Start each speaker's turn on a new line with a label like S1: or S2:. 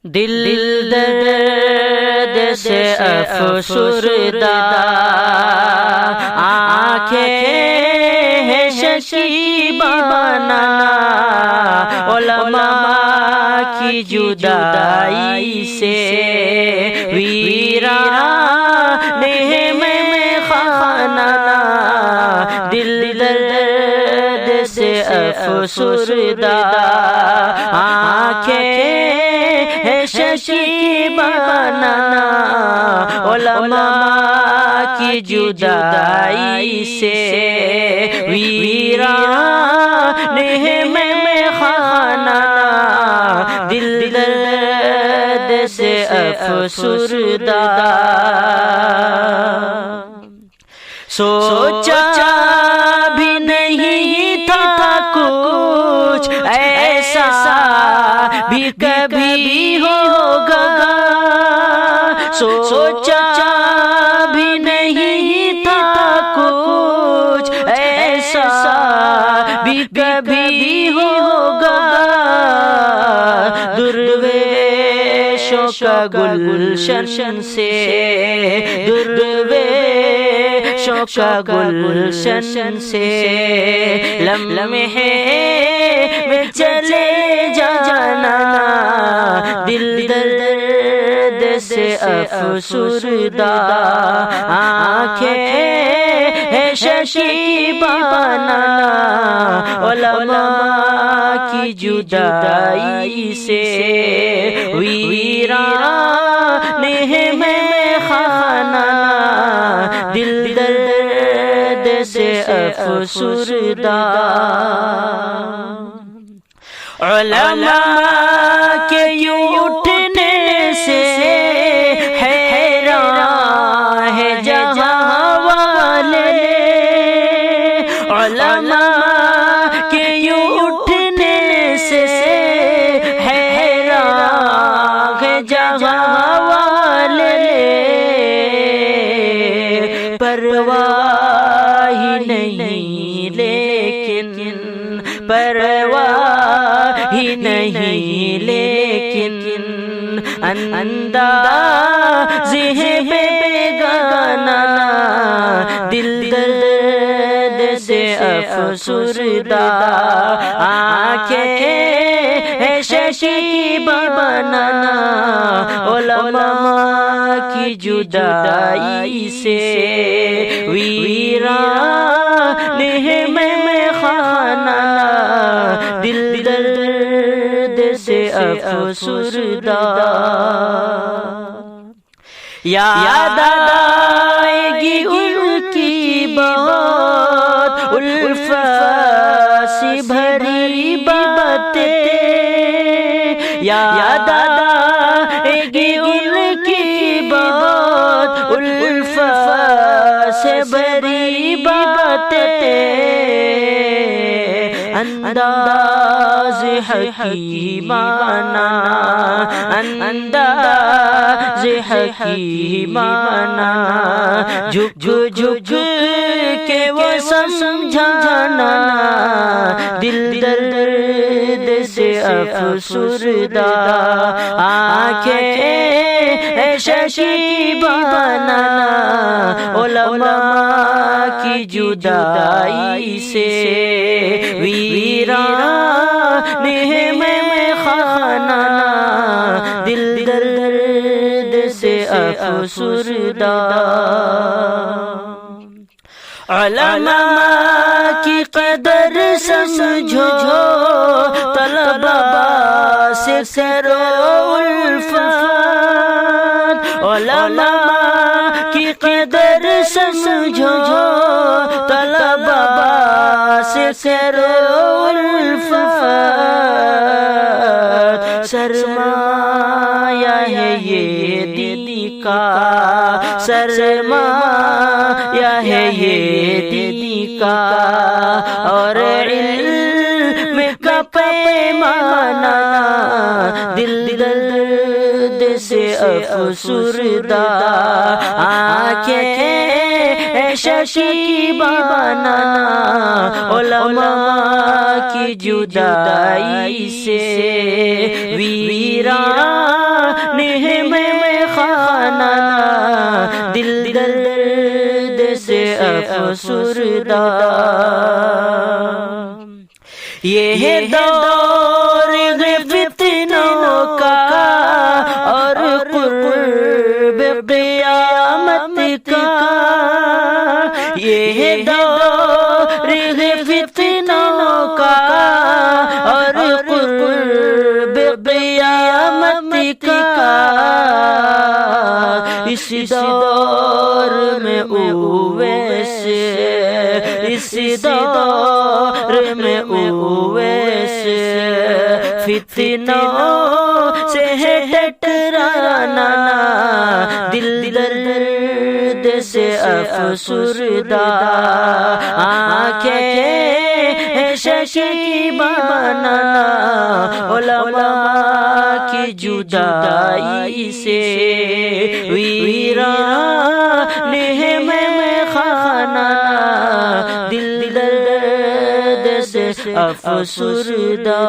S1: دل درد سے افسردہ، آنکھیں ہیں شکیبانہ، علماء کی جدائی سے ویران ہے میں خانہ، دل درد سے افسردہ، آنکھیں ہے شکیبانہ، علماء کی جدائی سے ویران ہے میں خانہ، دل درد سے افسردہ۔ سوچا بھی نہیں تھا کچھ ایسا بھی کبھی ہوگا، سوچا بھی نہیں تھا کچھ ایسا بھی کبھی ہوگا، درویشوں کا گلشن سے، درویشوں کا گلشن سے لمحے میں چلے جانا، دل درد سے افسردہ، آنکھیں ہیں شکیبانہ، علماء کی جدائی سے ویران ہے میں خانہ، دل درد سے افسردہ۔ علماء کے یوں اٹھنے سے حیران ہے جہاں والے، علماء کے یوں اٹھنے سے حیران ہے جہاں والے، پرواہ ہی نہیں لیکن، پرواہ ہی نہیں لیکن، انداز ہے بیگانہ، دل درد سے افسردہ، آنکھیں ہیں شکیبانہ، علماء کی جدائی سے ویران ہے میں خانہ، دل درد سے افسردہ۔ یاد آئے گی ان کی بہت الفت سی بھری باتیں، یاد آئے گی ان کی بہت الفت سے بھری باتیں، انداز حکیمانہ، انداز حکیمانہ، جھک جھک کے وہ سمجھانا، دل درد سے افسردہ، آنکھیں شکیبانہ، علماء کی جدائی سے ویران ہے میں خانہ، دل درد سے افسردہ۔ علماء کی قدر سمجھو، طلباء سے کرو الفت، علماء کی قدر سمجھو، طلباء سے کرو الفت، سرمایہ ہے یہ دل کا، سرمایہ ہے یہ دل کا، اور علم کا پیمانہ، دل درد سے افسردہ، آنکھیں شکیبانہ، علماء کی جدائی سے ویران افسردہ، یہ دور فتنوں کا اور قرب قیامت کا، یہ دور فتنوں کا اور قرب قیامت کا، اس دور میں اویس، اس دور میں اویس فتنوں سے ہے ٹکرانا، دل درد سے افسردہ، آنکھیں شکیبانہ، علماء کی جدائی سے ویران ہے میں خانہ، دل درد سے افسردہ۔